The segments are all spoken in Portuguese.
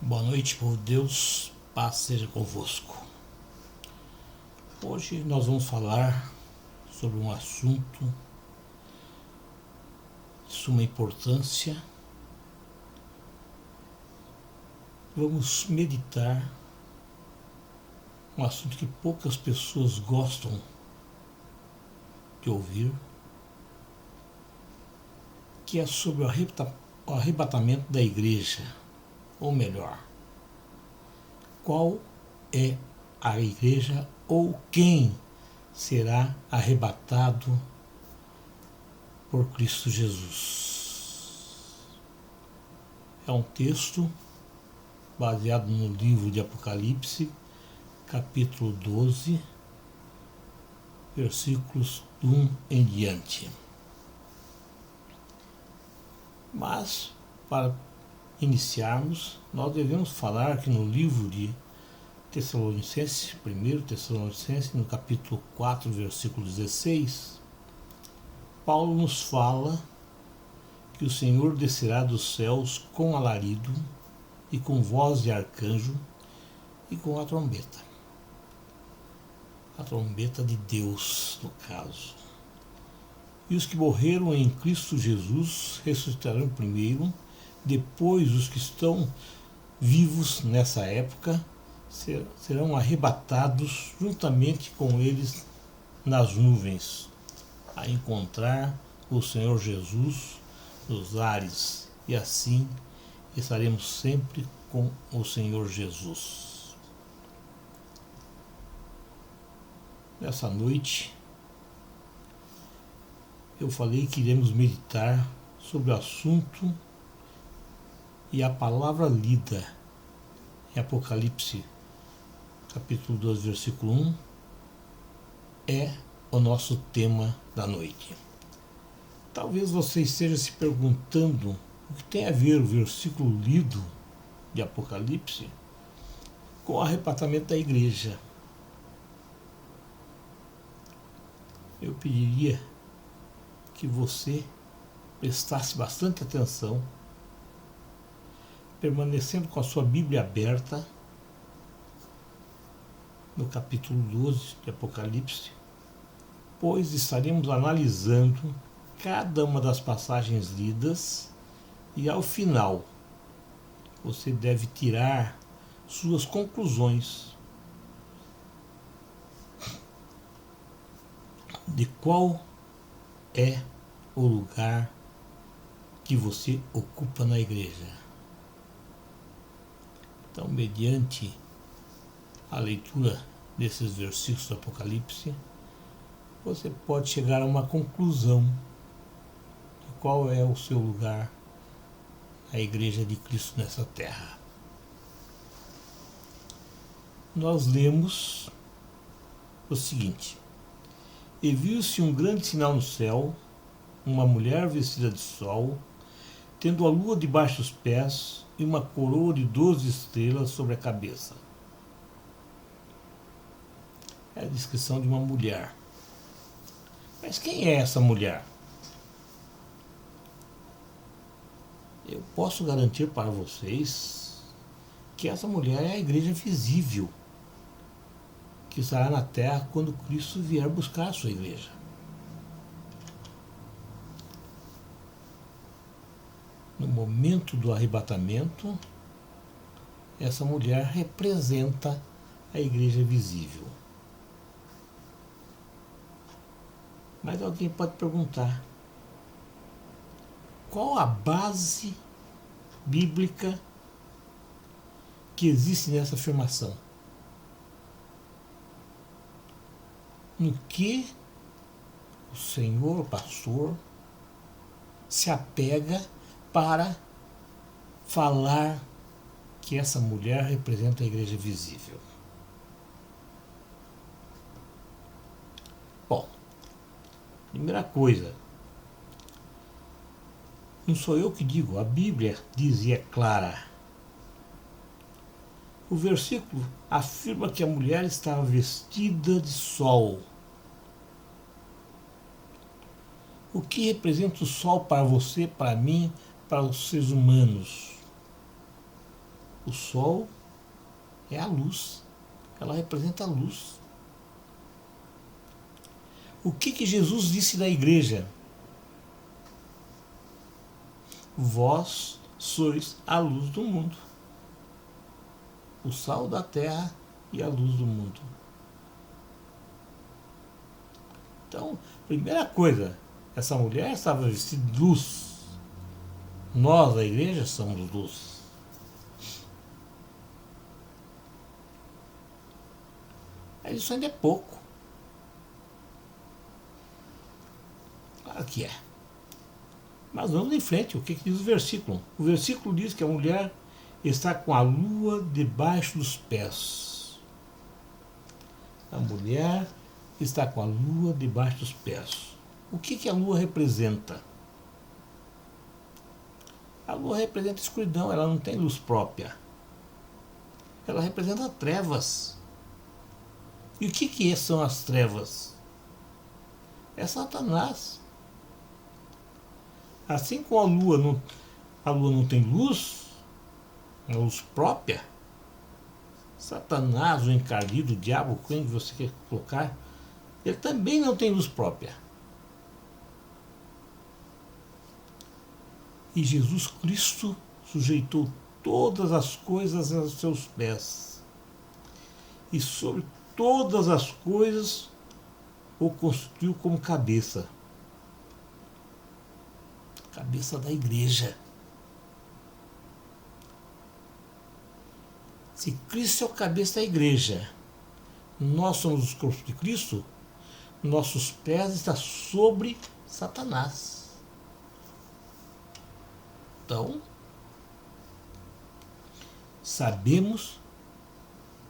Boa noite, povo de Deus, paz seja convosco. Hoje nós vamos falar sobre um assunto de suma importância. Vamos meditar um assunto que poucas pessoas gostam de ouvir, que é sobre o arrebatamento da igreja, ou melhor, qual é a igreja ou quem será arrebatado por Cristo Jesus. É um texto baseado no livro de Apocalipse, capítulo 12, versículos 1 em diante. Mas, para iniciarmos, nós devemos falar que no livro de Tessalonicenses, 1 Tessalonicenses, no capítulo 4, versículo 16, Paulo nos fala que o Senhor descerá dos céus com alarido e com voz de arcanjo e com a trombeta de Deus, no caso. E os que morreram em Cristo Jesus ressuscitarão primeiro, depois os que estão vivos nessa época serão arrebatados juntamente com eles nas nuvens, a encontrar o Senhor Jesus nos ares, e assim estaremos sempre com o Senhor Jesus. Nessa noite eu falei que iremos meditar sobre o assunto, e a palavra lida em Apocalipse capítulo 12, versículo 1 é o nosso tema da noite. Talvez você esteja se perguntando o que tem a ver o versículo lido de Apocalipse com o arrebatamento da igreja. Eu pediria que você prestasse bastante atenção, permanecendo com a sua Bíblia aberta no capítulo 12 de Apocalipse, pois estaremos analisando cada uma das passagens lidas e ao final você deve tirar suas conclusões de qual é o lugar que você ocupa na igreja. Então, mediante a leitura desses versículos do Apocalipse, você pode chegar a uma conclusão de qual é o seu lugar na igreja de Cristo nessa terra. Nós lemos o seguinte: e viu-se um grande sinal no céu, uma mulher vestida de sol, tendo a lua debaixo dos pés e uma coroa de 12 estrelas sobre a cabeça. É a descrição de uma mulher. Mas quem é essa mulher? Eu posso garantir para vocês que essa mulher é a igreja visível, que estará na terra quando Cristo vier buscar a sua igreja. No momento do arrebatamento, essa mulher representa a igreja visível. Mas alguém pode perguntar: qual a base bíblica que existe nessa afirmação? No que o Senhor, o pastor, se apega para falar que essa mulher representa a igreja visível? Bom, primeira coisa, não sou eu que digo, a Bíblia diz e é clara. O versículo afirma que a mulher estava vestida de sol. O que representa o sol para você, para mim, para os seres humanos? O sol é a luz, ela representa a luz. O que Jesus disse da igreja? Vós sois a luz do mundo, o sal da terra e a luz do mundo. Então, primeira coisa, essa mulher estava vestida de luz. Nós, a igreja, somos luz. Mas isso ainda é pouco. Claro que é. Mas vamos em frente, o que diz o versículo? O versículo diz que a mulher está com a lua debaixo dos pés. A mulher está com a lua debaixo dos pés. O que a lua representa? A lua representa a escuridão, ela não tem luz própria. Ela representa trevas. E o que são as trevas? É Satanás. Assim como a lua não tem luz, a luz própria, Satanás, o encardido, o diabo, quem você quer colocar, ele também não tem luz própria. E Jesus Cristo sujeitou todas as coisas aos seus pés. E sobre todas as coisas o constituiu como cabeça. Cabeça da igreja. Se Cristo é o cabeça da igreja, nós somos os corpos de Cristo, nossos pés estão sobre Satanás. Então, sabemos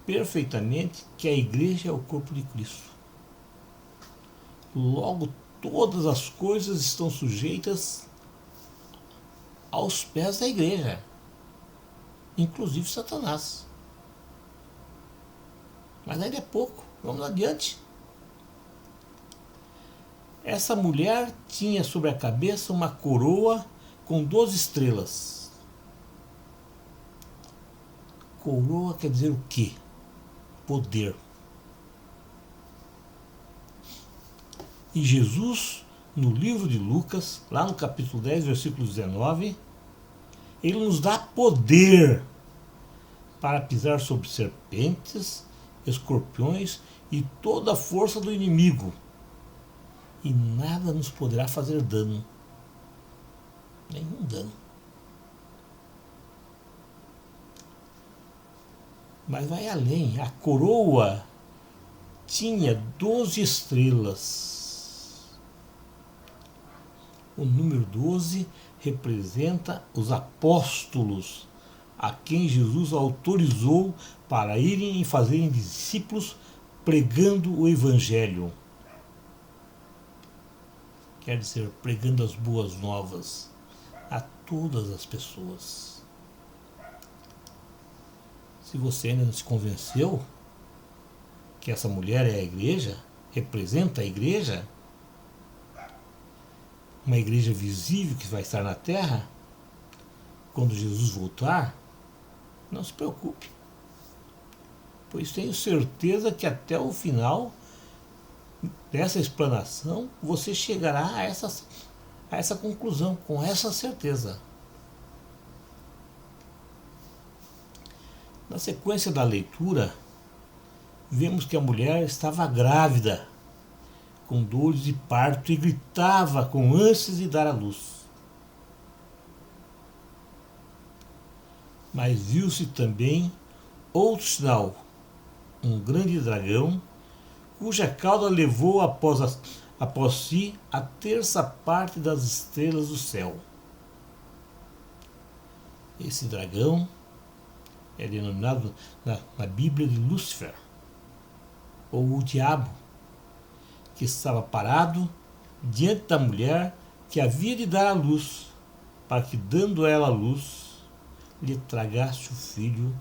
perfeitamente que a igreja é o corpo de Cristo. Logo, todas as coisas estão sujeitas aos pés da igreja, inclusive Satanás. Mas ainda é pouco, vamos adiante. Essa mulher tinha sobre a cabeça uma coroa com 12 estrelas. Coroa quer dizer o quê? Poder. E Jesus, no livro de Lucas, lá no capítulo 10, versículo 19, ele nos dá poder para pisar sobre serpentes, escorpiões e toda a força do inimigo. E nada nos poderá fazer dano. Nenhum dano. Mas vai além. A coroa tinha 12 estrelas. O número 12 representa os apóstolos, a quem Jesus autorizou para irem e fazerem discípulos pregando o Evangelho. Quer dizer, pregando as boas novas a todas as pessoas. Se você ainda não se convenceu que essa mulher é a igreja, representa a igreja, uma igreja visível que vai estar na terra, quando Jesus voltar, não se preocupe, pois tenho certeza que até o final dessa explanação você chegará a essa conclusão, com essa certeza. Na sequência da leitura, vemos que a mulher estava grávida, com dores de parto, e gritava com ânsias de dar à luz. Mas viu-se também outro sinal, um grande dragão, cuja cauda levou após si a terça parte das estrelas do céu. Esse dragão é denominado na Bíblia de Lúcifer, ou o diabo, que estava parado diante da mulher que havia de dar à luz, para que, dando ela a luz, lhe tragasse o filho.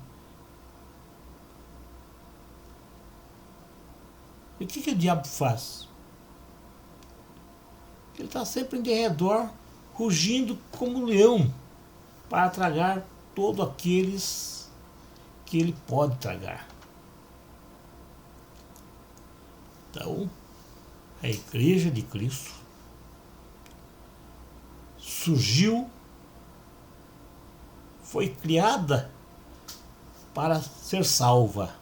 E o que o diabo faz? Ele está sempre em derredor, rugindo como um leão, para tragar todos aqueles que ele pode tragar. Então, a Igreja de Cristo surgiu, foi criada para ser salva,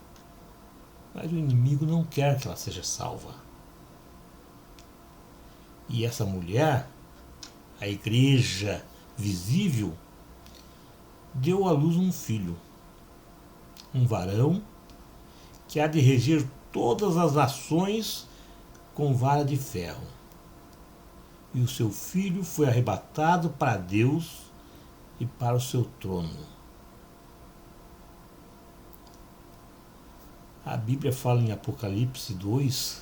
mas o inimigo não quer que ela seja salva. E essa mulher, a igreja visível, deu à luz um filho, um varão que há de reger todas as nações com vara de ferro. E o seu filho foi arrebatado para Deus e para o seu trono. A Bíblia fala em Apocalipse 2,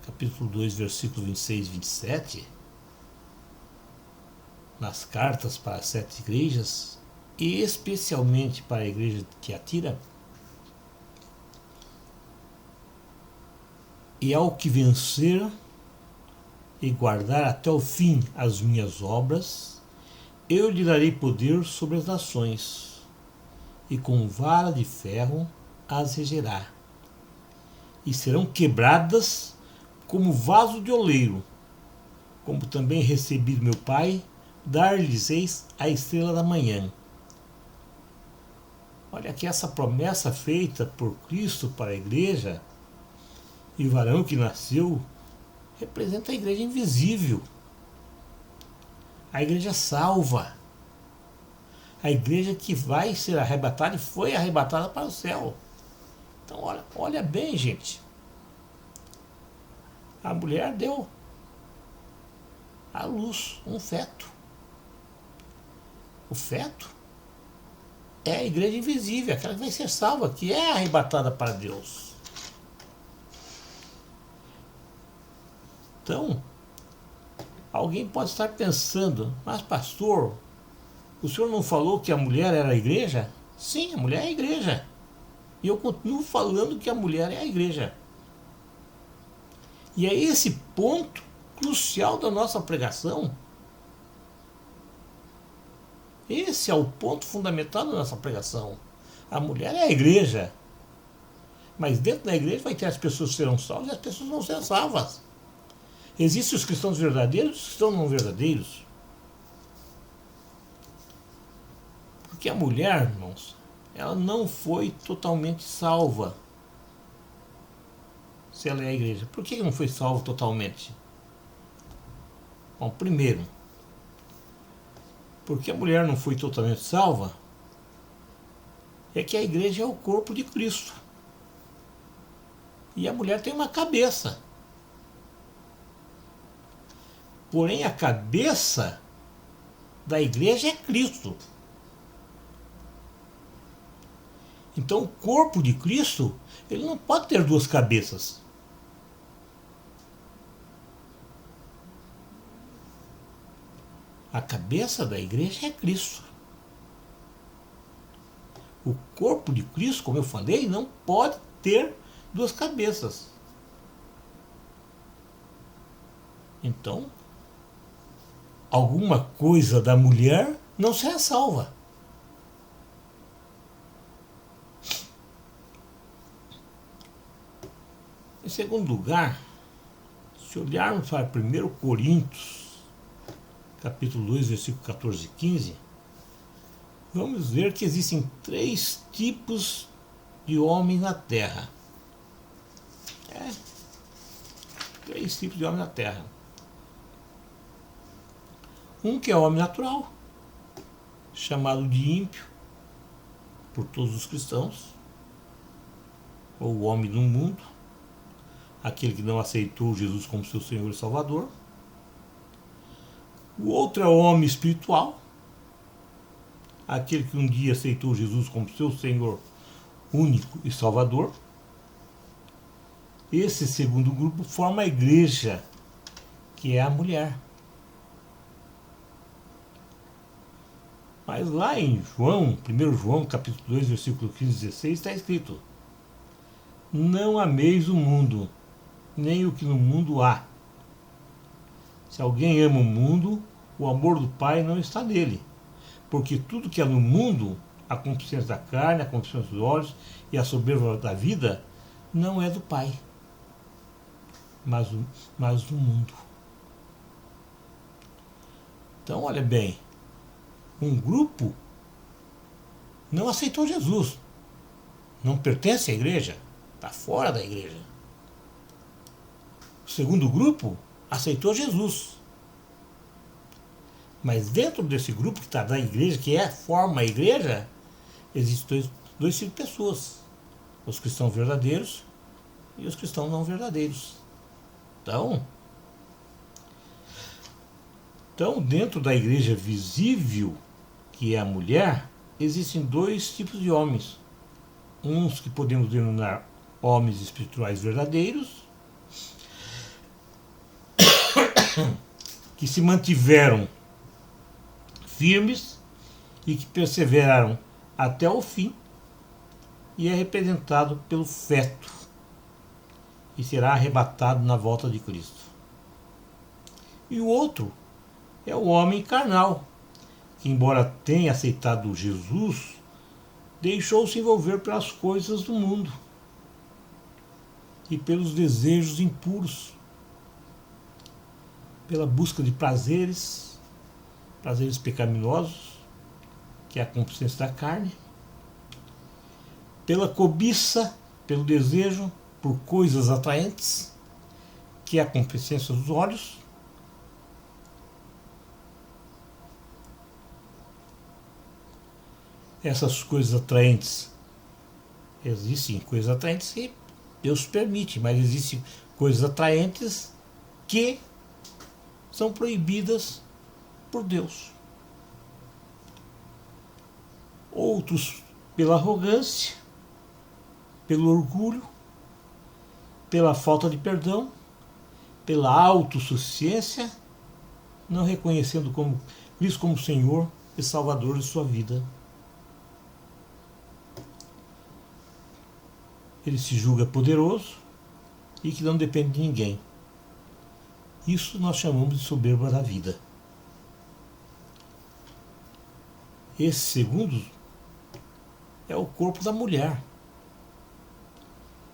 capítulo 2, versículos 26 e 27, nas cartas para as 7 igrejas, e especialmente para a igreja de Tiatira: e ao que vencer e guardar até o fim as minhas obras, eu lhe darei poder sobre as nações, e com vara de ferro as regerá, e serão quebradas como vaso de oleiro, como também recebi do meu Pai, dar-lhes-eis a estrela da manhã. Olha aqui essa promessa feita por Cristo para a igreja, e o varão que nasceu representa a igreja invisível, a igreja salva, a igreja que vai ser arrebatada e foi arrebatada para o céu. Então olha bem, gente, a mulher deu à luz um feto. O feto é a igreja invisível, aquela que vai ser salva, que é arrebatada para Deus. Então, alguém pode estar pensando: mas pastor, o senhor não falou que a mulher era a igreja? Sim, a mulher é a igreja. E eu continuo falando que a mulher é a igreja. E é esse ponto crucial da nossa pregação. Esse é o ponto fundamental da nossa pregação. A mulher é a igreja. Mas dentro da igreja vai ter as pessoas que serão salvas e as pessoas não serão salvas. Existem os cristãos verdadeiros e os cristãos não verdadeiros. Porque a mulher, irmãos, ela não foi totalmente salva. Se ela é a igreja. Por que não foi salva totalmente? Bom, primeiro, porque a mulher não foi totalmente salva, é que a igreja é o corpo de Cristo. E a mulher tem uma cabeça. Porém, a cabeça da igreja é Cristo. Então, o corpo de Cristo, ele não pode ter duas cabeças. A cabeça da igreja é Cristo. O corpo de Cristo, como eu falei, não pode ter duas cabeças. Então, alguma coisa da mulher não será salva. Em segundo lugar, se olharmos para 1 Coríntios, capítulo 2, versículo 14 e 15, vamos ver que existem 3 tipos de homens na terra. 3 tipos de homem na terra. Um que é o homem natural, chamado de ímpio por todos os cristãos, ou o homem do mundo, aquele que não aceitou Jesus como seu Senhor e Salvador. O outro é o homem espiritual, aquele que um dia aceitou Jesus como seu Senhor único e Salvador. Esse segundo grupo forma a igreja, que é a mulher. Mas lá em João, 1 João, capítulo 2, versículo 15 e 16, está escrito: não ameis o mundo, nem o que no mundo há. Se alguém ama o mundo, o amor do Pai não está nele. Porque tudo que há no mundo, a concupiscência da carne, a concupiscência dos olhos e a soberba da vida não é do Pai, mas do mundo. Então, olha bem, um grupo não aceitou Jesus, não pertence à igreja, está fora da igreja. O segundo grupo aceitou Jesus. Mas dentro desse grupo que está na igreja, forma a igreja, existem dois tipos de pessoas. Os cristãos verdadeiros e os cristãos não verdadeiros. Então, dentro da igreja visível, que é a mulher, existem dois tipos de homens. Uns que podemos denominar homens espirituais verdadeiros, que se mantiveram firmes e que perseveraram até o fim, e é representado pelo feto, e será arrebatado na volta de Cristo. E o outro é o homem carnal, que, embora tenha aceitado Jesus, deixou-se envolver pelas coisas do mundo e pelos desejos impuros, pela busca de prazeres pecaminosos, que é a concupiscência da carne, pela cobiça, pelo desejo por coisas atraentes, que é a concupiscência dos olhos, essas coisas atraentes, existem coisas atraentes que Deus permite, mas existem coisas atraentes que são proibidas por Deus. Outros pela arrogância, pelo orgulho, pela falta de perdão, pela autossuficiência, não reconhecendo Cristo como Senhor e Salvador de sua vida. Ele se julga poderoso e que não depende de ninguém. Isso nós chamamos de soberba da vida. Esse segundo é o corpo da mulher,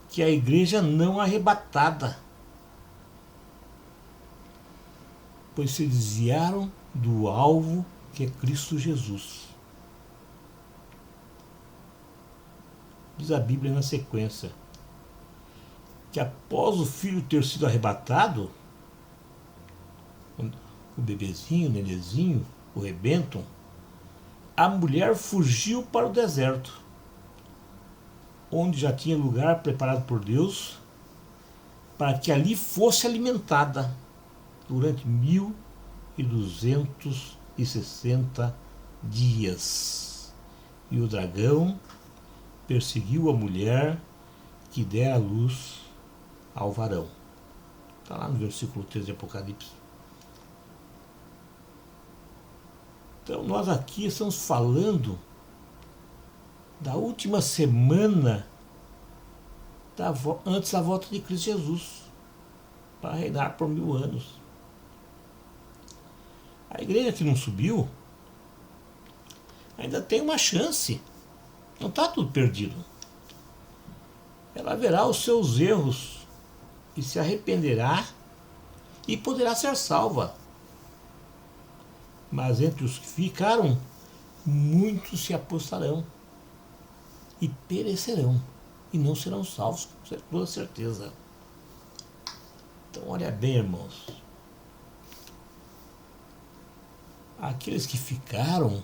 que é a igreja não arrebatada, pois se desviaram do alvo, que é Cristo Jesus. Diz a Bíblia na sequência que após o filho ter sido arrebatado, o bebezinho, o nenenzinho, o rebento, a mulher fugiu para o deserto, onde já tinha lugar preparado por Deus, para que ali fosse alimentada durante 1260 dias. E o dragão perseguiu a mulher que dera a luz ao varão. Está lá no versículo 13 de Apocalipse. Então nós aqui estamos falando da última semana antes da volta de Cristo Jesus, para reinar por 1000 anos. A igreja que não subiu ainda tem uma chance, não está tudo perdido. Ela verá os seus erros e se arrependerá e poderá ser salva. Mas entre os que ficaram, muitos se apostarão e perecerão, e não serão salvos, com toda certeza. Então, olha bem, irmãos. Aqueles que ficaram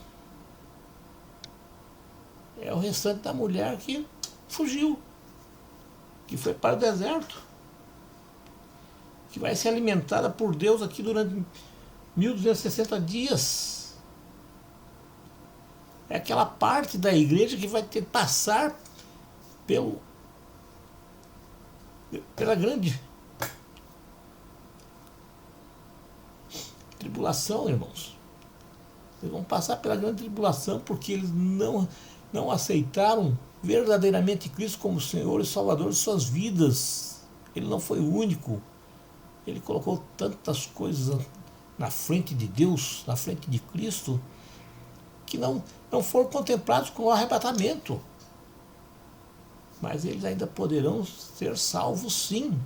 é o restante da mulher que fugiu, que foi para o deserto, que vai ser alimentada por Deus aqui durante 1260 dias. É aquela parte da igreja que vai ter que passar pela grande tribulação, irmãos. Eles vão passar pela grande tribulação porque eles não aceitaram verdadeiramente Cristo como Senhor e Salvador de suas vidas. Ele não foi o único. Ele colocou tantas coisas na frente de Deus, na frente de Cristo, que não foram contemplados com o arrebatamento. Mas eles ainda poderão ser salvos, sim.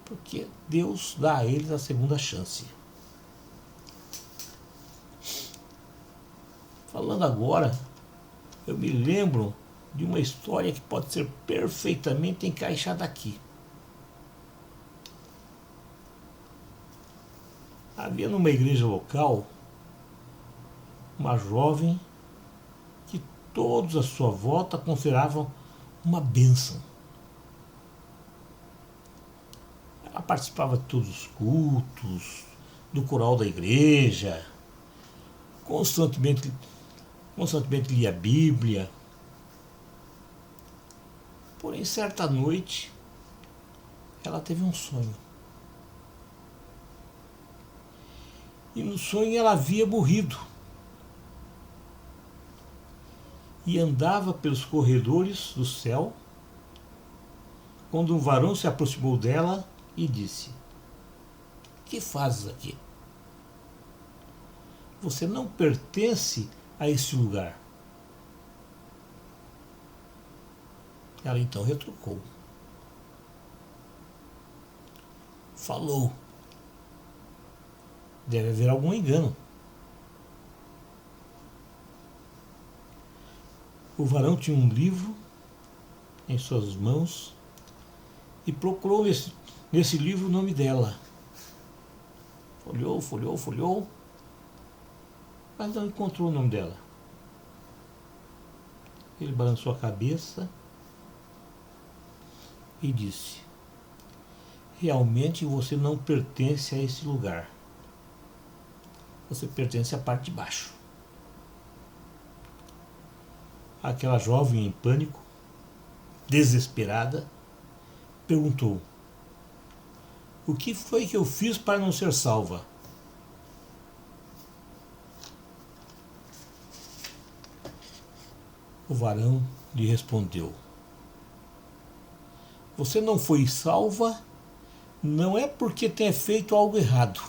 Porque Deus dá a eles a segunda chance. Falando agora, eu me lembro de uma história que pode ser perfeitamente encaixada aqui. Havia numa igreja local uma jovem que todos à sua volta consideravam uma bênção. Ela participava de todos os cultos, do coral da igreja, constantemente lia a Bíblia. Porém, certa noite, ela teve um sonho. E no sonho ela havia morrido. E andava pelos corredores do céu, quando um varão se aproximou dela e disse: "Que fazes aqui? Você não pertence a esse lugar." Ela então retrucou. Falou: "Deve haver algum engano." O varão tinha um livro em suas mãos e procurou nesse livro o nome dela. Folheou, mas não encontrou o nome dela. Ele balançou a cabeça e disse: "Realmente você não pertence a esse lugar. Você pertence à parte de baixo." Aquela jovem em pânico, desesperada, perguntou: "O que foi que eu fiz para não ser salva?" O varão lhe respondeu: "Você não foi salva, não é porque tenha feito algo errado.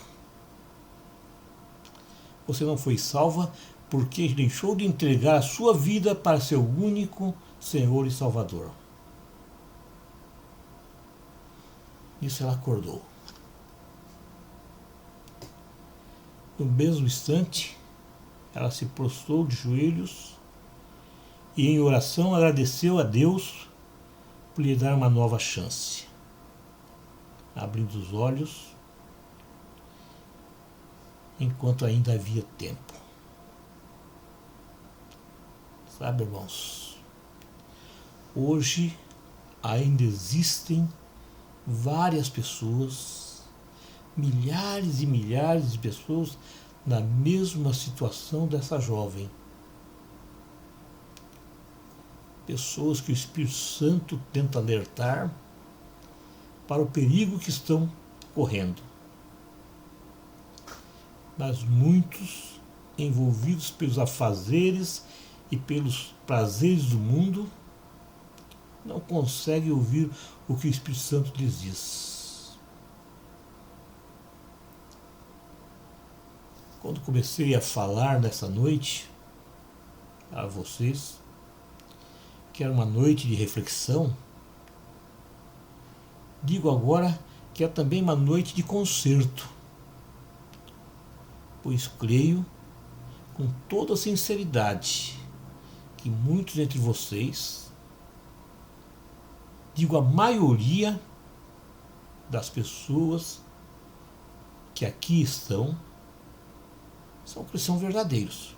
Você não foi salva porque deixou de entregar a sua vida para seu único Senhor e Salvador." Isso ela acordou. No mesmo instante, ela se prostrou de joelhos e em oração agradeceu a Deus por lhe dar uma nova chance. Abrindo os olhos, enquanto ainda havia tempo. Sabe, irmãos, hoje ainda existem várias pessoas, milhares e milhares de pessoas na mesma situação dessa jovem. Pessoas que o Espírito Santo tenta alertar para o perigo que estão correndo. Mas muitos, envolvidos pelos afazeres e pelos prazeres do mundo, não conseguem ouvir o que o Espírito Santo lhes diz. Quando comecei a falar nessa noite a vocês, que era uma noite de reflexão, digo agora que é também uma noite de concerto, pois creio com toda sinceridade que muitos entre vocês, digo a maioria das pessoas que aqui estão, são cristãos verdadeiros.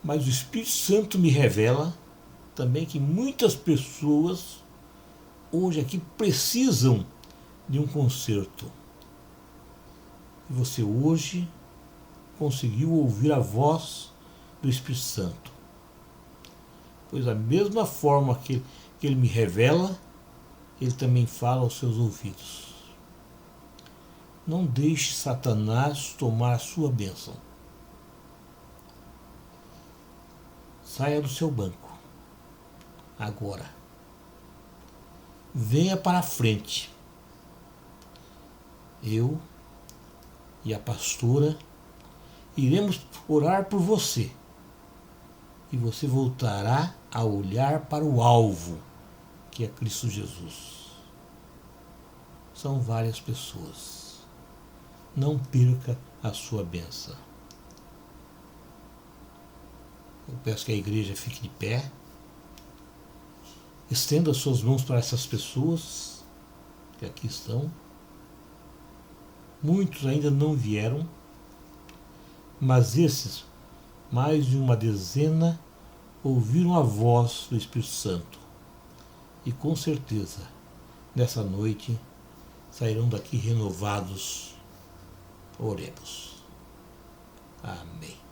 Mas o Espírito Santo me revela também que muitas pessoas hoje aqui precisam de um conserto. E você hoje conseguiu ouvir a voz do Espírito Santo. Pois da mesma forma que ele me revela, ele também fala aos seus ouvidos. Não deixe Satanás tomar a sua bênção. Saia do seu banco. Agora. Venha para a frente. Eu e a pastora iremos orar por você. E você voltará a olhar para o alvo, que é Cristo Jesus. São várias pessoas. Não perca a sua bênção. Eu peço que a igreja fique de pé. Estenda as suas mãos para essas pessoas que aqui estão. Muitos ainda não vieram, mas esses, mais de uma dezena, ouviram a voz do Espírito Santo. E com certeza, nessa noite, sairão daqui renovados. Oremos. Amém.